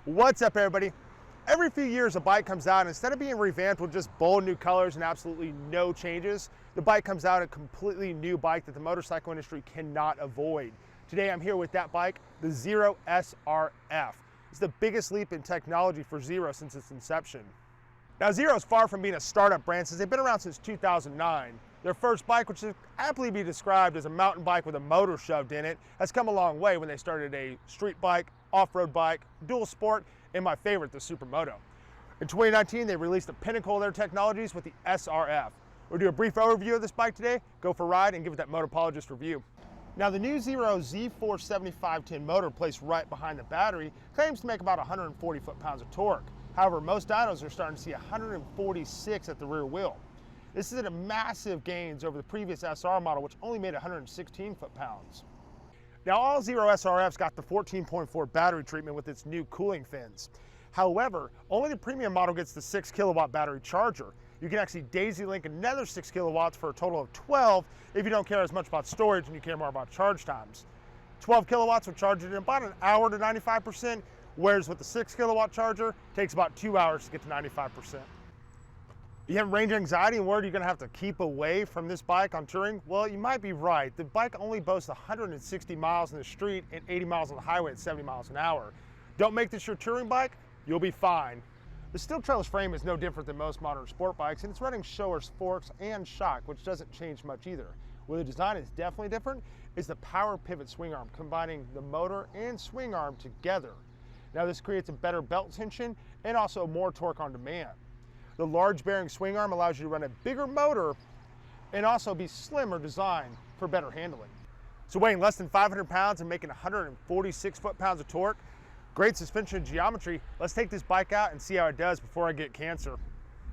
What's up, everybody? Every few years a bike comes out, and instead of being revamped with just bold new colors and absolutely no changes, the bike comes out a completely new bike that the motorcycle industry cannot avoid. Today I'm here with that bike, the Zero SRF. It's the biggest leap in technology for Zero since its inception. Now Zero is far from being a startup brand since they've been around since 2009. Their first bike, which should aptly be described as a mountain bike with a motor shoved in it, has come a long way when they started a street bike, off-road bike, dual sport, and my favorite, the Supermoto. In 2019, they released the pinnacle of their technologies with the SRF. We'll do a brief overview of this bike today, go for a ride, and give it that Motopologist review. Now the new Zero Z47510 motor placed right behind the battery claims to make about 140 foot-pounds of torque. However, most dynos are starting to see 146 at the rear wheel. This is a massive gains over the previous SR model, which only made 116 foot-pounds. Now all Zero SRFs got the 14.4 battery treatment with its new cooling fins. However, only the premium model gets the 6 kilowatt battery charger. You can actually daisy link another 6 kilowatts for a total of 12 if you don't care as much about storage and you care more about charge times. 12 kilowatts will charge it in about an hour to 95%, whereas with the 6 kilowatt charger, it takes about 2 hours to get to 95%. You have range anxiety and worried you're going to have to keep away from this bike on touring? Well, you might be right. The bike only boasts 160 miles in the street and 80 miles on the highway at 70 miles an hour. Don't make this your touring bike, you'll be fine. The steel trellis frame is no different than most modern sport bikes, and it's running showers, forks, and shock, which doesn't change much either. Where the design is definitely different is the power pivot swing arm, combining the motor and swing arm together. Now this creates a better belt tension and also more torque on demand. The large bearing swing arm allows you to run a bigger motor and also be slimmer designed for better handling. So weighing less than 500 pounds and making 146 foot-pounds of torque, great suspension geometry. Let's take this bike out and see how it does before I get cancer.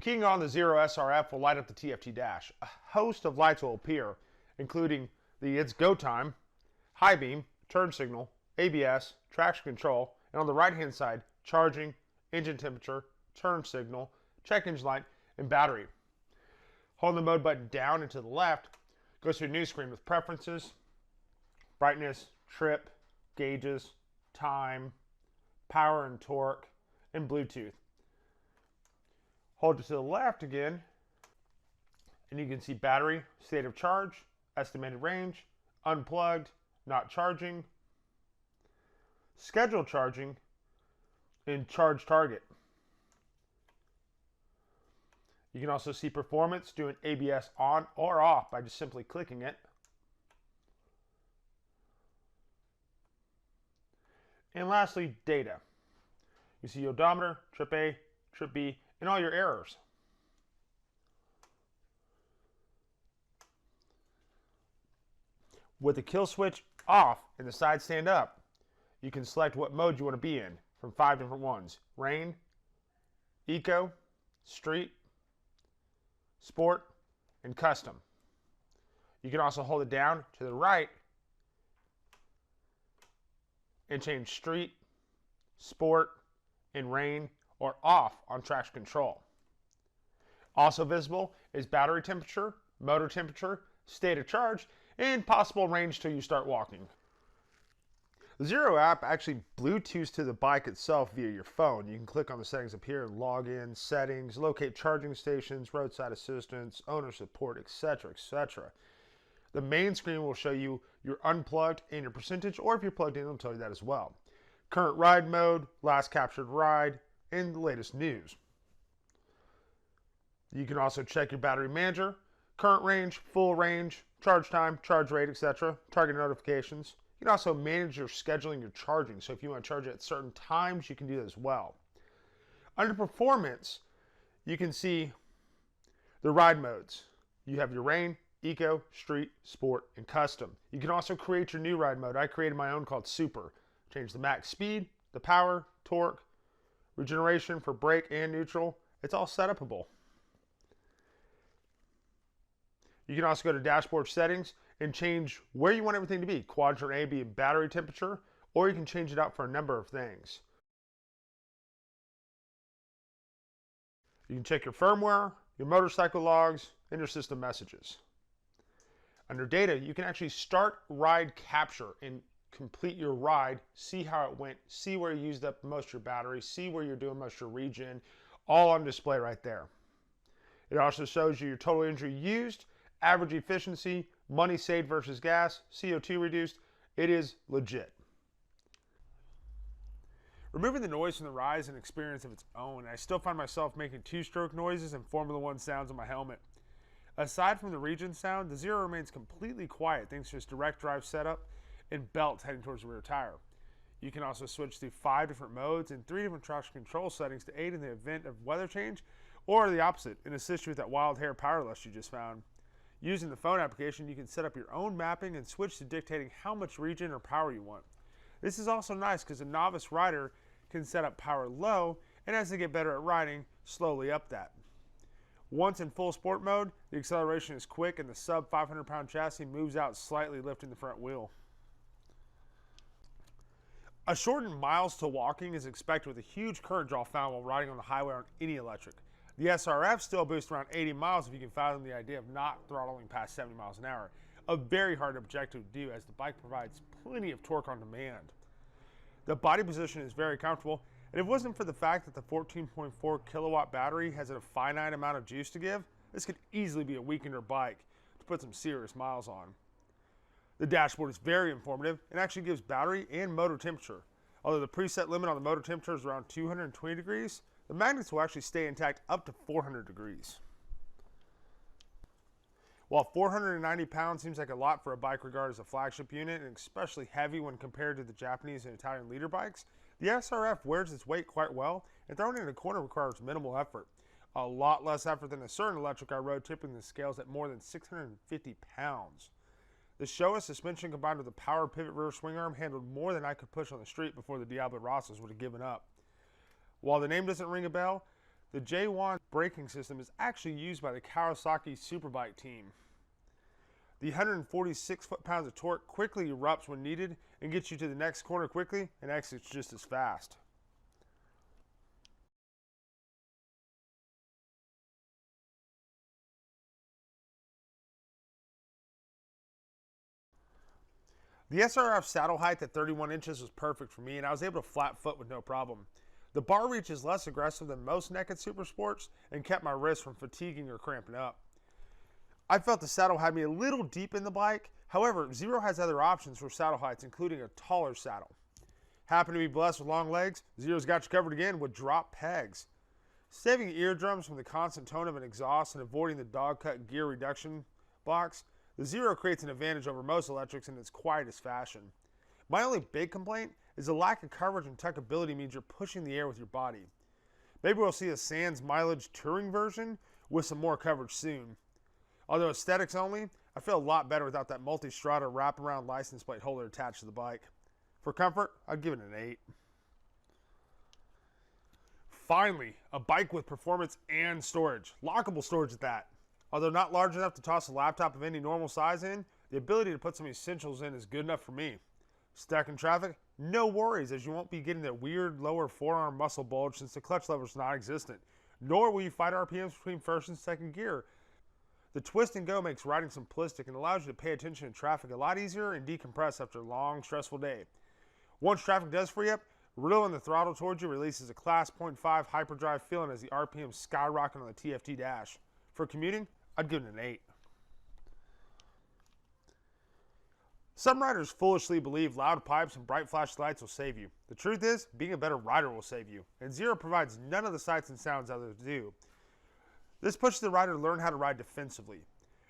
Keying on the Zero SRF will light up the TFT dash. A host of lights will appear, including the It's Go Time, high beam, turn signal, ABS, traction control, and on the right-hand side, charging, engine temperature, turn signal, check engine light, and battery. Holding the mode button down and to the left goes to a new screen with preferences, brightness, trip, gauges, time, power and torque, and Bluetooth. Hold it to the left again, and you can see battery, state of charge, estimated range, unplugged, not charging, scheduled charging, and charge target. You can also see performance, doing ABS on or off by just simply clicking it. And lastly, data. You see odometer, trip A, trip B, and all your errors. With the kill switch off and the side stand up, you can select what mode you want to be in from 5 different ones: rain, eco, street, sport, and custom. You can also hold it down to the right and change street, sport, and rain, or off on traction control. Also visible is battery temperature, motor temperature, state of charge, and possible range till you start walking. The Zero app actually Bluetooths to the bike itself via your phone. You can click on the settings up here, log in, settings, locate charging stations, roadside assistance, owner support, etc., etc. The main screen will show you your unplugged and your percentage, or if you're plugged in, it'll tell you that as well. Current ride mode, last captured ride, and the latest news. You can also check your battery manager, current range, full range, charge time, charge rate, etc., target notifications. You can also manage your scheduling, your charging. So if you want to charge it at certain times, you can do that as well. Under performance, you can see the ride modes. You have your rain, eco, street, sport, and custom. You can also create your new ride mode. I created my own called Super. Change the max speed, the power, torque, regeneration for brake and neutral. It's all set upable. You can also go to dashboard settings and change where you want everything to be. Quadrant A be battery temperature, or you can change it out for a number of things. You can check your firmware, your motorcycle logs, and your system messages. Under data, you can actually start ride capture and complete your ride, see how it went, see where you used up most of your battery, see where you're doing most of your regen, all on display right there. It also shows you your total energy used, average efficiency, money saved versus gas, CO2 reduced. It is legit. Removing the noise from the ride is an experience of its own. I still find myself making two-stroke noises and Formula One sounds on my helmet. Aside from the regen sound, the Zero remains completely quiet thanks to its direct drive setup and belts heading towards the rear tire. You can also switch through 5 different modes and 3 different traction control settings to aid in the event of weather change, or the opposite, and assist you with that wild hair power lust you just found. Using the phone application, you can set up your own mapping and switch to dictating how much regen or power you want. This is also nice because a novice rider can set up power low, and as they get better at riding, slowly up that. Once in full sport mode, the acceleration is quick and the sub 500-pound chassis moves out slightly, lifting the front wheel. A shortened miles to walking is expected with a huge current draw found while riding on the highway on any electric. The SRF still boosts around 80 miles if you can fathom the idea of not throttling past 70 miles an hour. A very hard objective to do as the bike provides plenty of torque on demand. The body position is very comfortable, and if it wasn't for the fact that the 14.4 kilowatt battery has a finite amount of juice to give, this could easily be a weekender bike to put some serious miles on. The dashboard is very informative and actually gives battery and motor temperature. Although the preset limit on the motor temperature is around 220 degrees, the magnets will actually stay intact up to 400 degrees. While 490 pounds seems like a lot for a bike regarded as a flagship unit, and especially heavy when compared to the Japanese and Italian leader bikes, the SRF wears its weight quite well, and throwing it in a corner requires minimal effort. A lot less effort than a certain electric I rode tipping the scales at more than 650 pounds. The Showa suspension combined with the power pivot rear swing arm handled more than I could push on the street before the Diablo Rosas would have given up. While the name doesn't ring a bell, the J1 braking system is actually used by the Kawasaki Superbike team. The 146 foot-pounds of torque quickly erupts when needed and gets you to the next corner quickly and exits just as fast. The SRF saddle height at 31 inches was perfect for me, and I was able to flat foot with no problem. The bar reach is less aggressive than most naked super sports and kept my wrists from fatiguing or cramping up. I felt the saddle had me a little deep in the bike. However, Zero has other options for saddle heights, including a taller saddle. Happen to be blessed with long legs, Zero's got you covered again with drop pegs. Saving eardrums from the constant tone of an exhaust and avoiding the dog-cut gear reduction box, the Zero creates an advantage over most electrics in its quietest fashion. My only big complaint is the lack of coverage and tuckability means you're pushing the air with your body. Maybe we'll see a sans mileage touring version with some more coverage soon. Although aesthetics only, I feel a lot better without that multi-strata wraparound license plate holder attached to the bike. For comfort, I'd give it an 8. Finally, a bike with performance and storage. Lockable storage at that. Although not large enough to toss a laptop of any normal size in, the ability to put some essentials in is good enough for me. Stuck in traffic? No worries, as you won't be getting that weird lower forearm muscle bulge since the clutch lever is non-existent. Nor will you fight RPMs between first and second gear. The twist and go makes riding simplistic and allows you to pay attention in traffic a lot easier and decompress after a long, stressful day. Once traffic does free up, reeling the throttle towards you releases a Class 0.5 hyperdrive feeling as the RPM skyrocket on the TFT dash. For commuting, I'd give it an 8. Some riders foolishly believe loud pipes and bright flash lights will save you. The truth is, being a better rider will save you, and Zero provides none of the sights and sounds others do. This pushes the rider to learn how to ride defensively.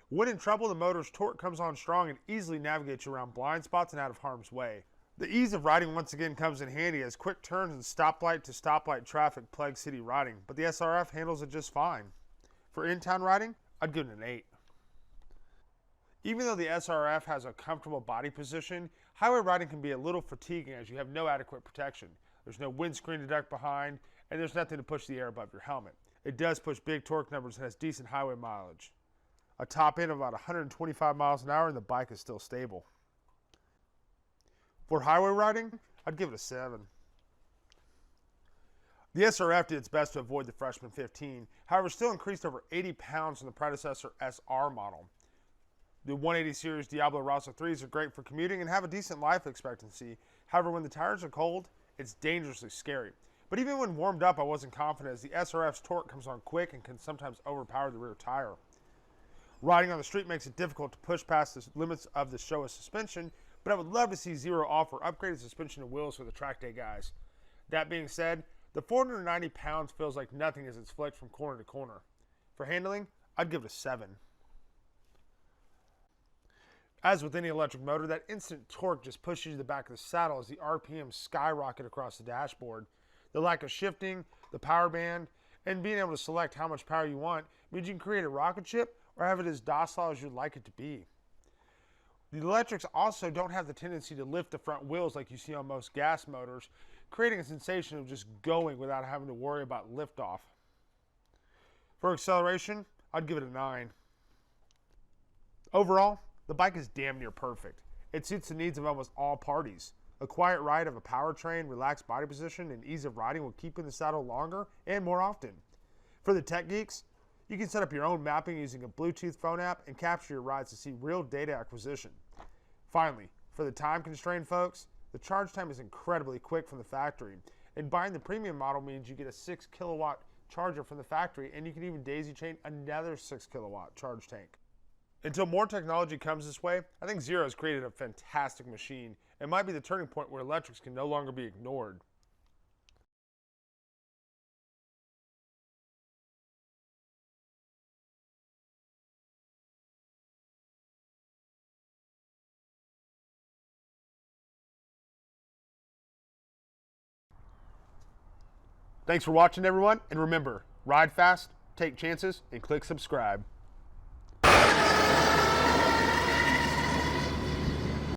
When in trouble, the motor's torque comes on strong and easily navigates you around blind spots and out of harm's way. The ease of riding once again comes in handy as quick turns and stoplight to stoplight traffic plague city riding, but the SRF handles it just fine. For in-town riding, I'd give it an 8. Even though the SRF has a comfortable body position, highway riding can be a little fatiguing as you have no adequate protection. There's no windscreen to duck behind, and there's nothing to push the air above your helmet. It does push big torque numbers and has decent highway mileage. A top end of about 125 miles an hour and the bike is still stable. For highway riding, I'd give it a 7. The SRF did its best to avoid the Freshman 15, however still increased over 80 pounds from the predecessor SR model. The 180 series Diablo Rosso 3s are great for commuting and have a decent life expectancy. However, when the tires are cold, it's dangerously scary. But even when warmed up, I wasn't confident as the SRF's torque comes on quick and can sometimes overpower the rear tire. Riding on the street makes it difficult to push past the limits of the Showa suspension, but I would love to see Zero offer upgraded suspension and wheels for the track day guys. That being said, the 490 pounds feels like nothing as it's flexed from corner to corner. For handling, I'd give it a 7. As with any electric motor, that instant torque just pushes you to the back of the saddle as the RPMs skyrocket across the dashboard. The lack of shifting, the power band, and being able to select how much power you want means you can create a rocket ship or have it as docile as you'd like it to be. The electrics also don't have the tendency to lift the front wheels like you see on most gas motors, creating a sensation of just going without having to worry about liftoff. For acceleration, I'd give it a 9. Overall, the bike is damn near perfect. It suits the needs of almost all parties. A quiet ride of a powertrain, relaxed body position, and ease of riding will keep you in the saddle longer and more often. For the tech geeks, you can set up your own mapping using a Bluetooth phone app and capture your rides to see real data acquisition. Finally, for the time-constrained folks, the charge time is incredibly quick from the factory, and buying the premium model means you get a 6 kilowatt charger from the factory, and you can even daisy chain another 6 kilowatt charge tank. Until more technology comes this way, I think Zero has created a fantastic machine and might be the turning point where electrics can no longer be ignored. Thanks for watching, everyone, and remember, ride fast, take chances, and click subscribe.